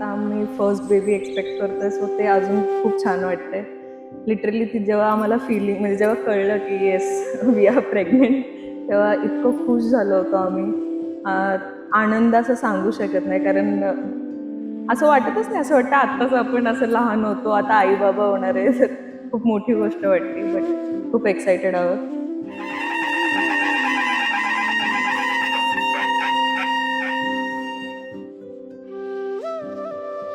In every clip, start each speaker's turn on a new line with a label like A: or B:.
A: आता आम्ही first baby expect करतोय, सो ते अजून खूप छान वाटतंय. लिटरली ती जेव्हा आम्हाला फिलिंग म्हणजे जेव्हा कळलं की येस वी आर प्रेग्नेंट, तेव्हा इतकं खुश झालो होतो आम्ही. आनंद असं सांगू शकत नाही, कारण असं वाटतच नाही. असं वाटतं आत्ताच आपण असं लहान होतो, आता आई बाबा होणार आहे, तर खूप मोठी गोष्ट वाटते. बट खूप एक्सायटेड आहोत.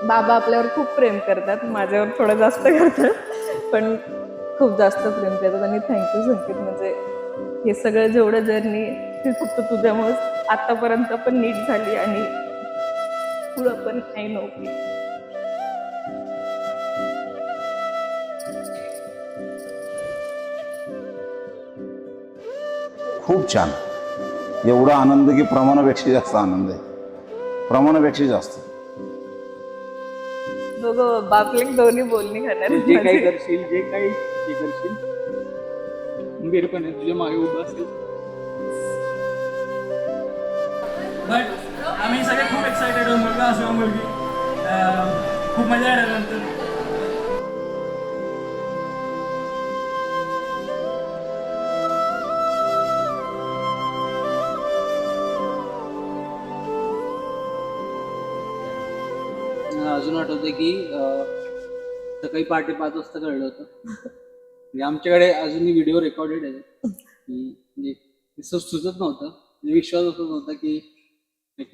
A: बाबा आपल्यावर खूप प्रेम करतात, माझ्यावर थोडं जास्त करतात, पण खूप जास्त प्रेम करतात. आणि थँक्यू संकेत, म्हणजे हे सगळं जेवढं जर्नी ते फक्त तुझ्यामुळेच आतापर्यंत पण नीट झाली आणि पुढं पण आय नो की.
B: खूप छान. एवढा आनंद की प्रमाणापेक्षा जास्त आनंद आहे, प्रमाणापेक्षा जास्त.
A: दोघं बापलेक दोन्ही बोलणी खाणार
C: जे काही करशील, जे काही हे करशील, खंबीरपणे तुझ्या मागे उभं असेल.
D: बट आम्ही सगळे खूप एक्सायटेड आहोत, मुलगा असो मुलगी. खूप मजा येणार नंतर.
C: अजून आठवतंय की सकाळी पहाटे 5 वाजता कळलं होतं. म्हणजे आमच्याकडे अजूनही व्हिडिओ रेकॉर्डेड आहे की म्हणजे असं सुचत नव्हतं, म्हणजे विश्वास होत नव्हता की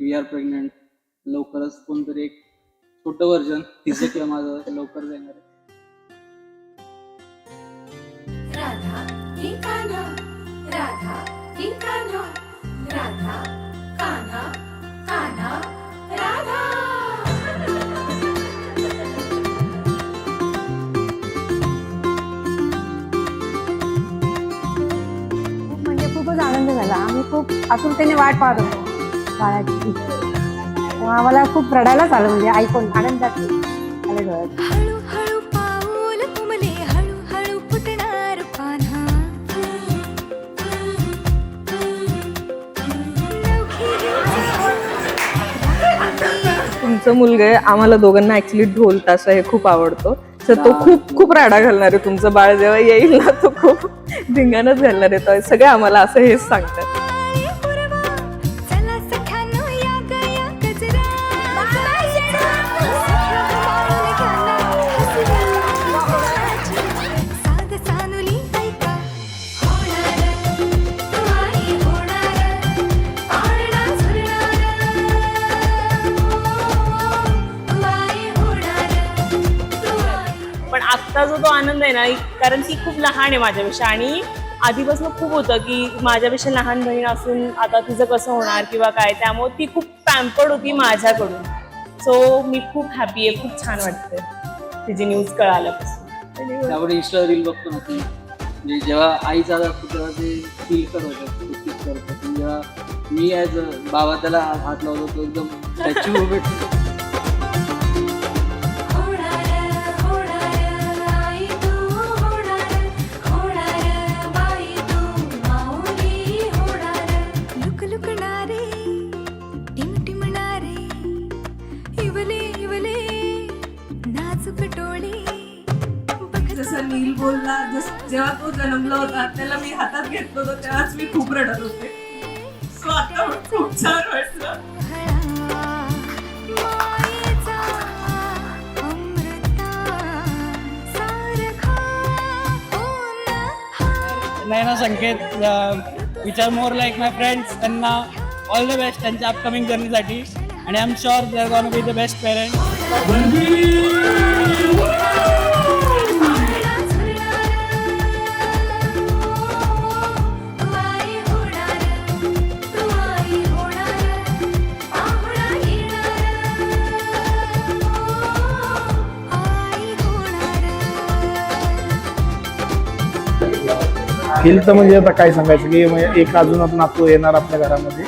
C: वी आर प्रेग्नंट. लवकरच कोणतरी एक छोटं व्हर्जन तिचं किंवा माझं लवकर येणार आहे.
E: राधा की कान्हा, राधा की कान्हा, राधा कान्हा, कान्हा राधा.
F: म्हणजे खूपच आनंद झाला. आम्ही खूप आतुरतेने वाट पाहत होतो बाळाची. आम्हाला खूप रडायलाच आलं, म्हणजे ऐकून आनंदात आले डोळ्यात.
E: हळू हळू पाऊल तुमले, हळू हळू फुटणार पान्हा.
A: तुमचं मुलगा आहे, आम्हाला दोघांना ऍक्च्युली ढोल ताशा हे खूप आवडतो, तर तो खूप खूप राडा घालणार आहे. तुमचं बाळ जेव्हा येईल ना, तो खूप धिंगाणच घालणार आहे. तर सगळे आम्हाला असं हेच सांगतात.
E: चला सख्यानो या गया गजरा. साध सानुली ऐका. होणार तू आई होणार, पाळणा झुरणार. तू आई होणार, तू आई.
G: पण आत्ता जो तो आनंद आहे ना, कारण ती खूप लहान आहे माझ्यापेक्षा, आणि आधीपासून खूप होतं की माझ्यापेक्षा लहान बहीण असून आता तिचं कसं होणार किंवा काय, त्यामुळे ती खूप पॅम्पर्ड होती माझ्याकडून. सो मी खूप हॅपी आहे, खूप छान वाटतंय तिची न्यूज कळाल्यापासून.
C: त्यामुळे इंस्टा रील बघतो ना ती, म्हणजे जेव्हा आईचा असतो तेव्हा ते फील करतो. जेव्हा मी ॲज बाबा त्याला हात लावतो, तो एकदम टॅच्यू भेटतो.
A: जसं नील बोलला, जेव्हा तो जन्मला होता त्याला मी हातात घेतलं होतं, तेव्हाच मी खूप रडत होते. सो आता खूप छान वाटलं.
D: Nayana Sanket, which are more like my friends, त्यांना ऑल द बेस्ट त्यांच्या अपकमिंग जर्नीसाठी. आणि I am sure they are gonna be the best parent.
H: Feel तर म्हणजे आता काय सांगायचं की एक अजून नातू येणार आपल्या घरामध्ये,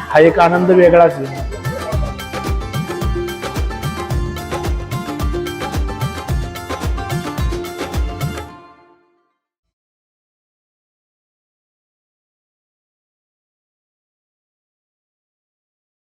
H: हा एक आनंद वेगळाच आहे.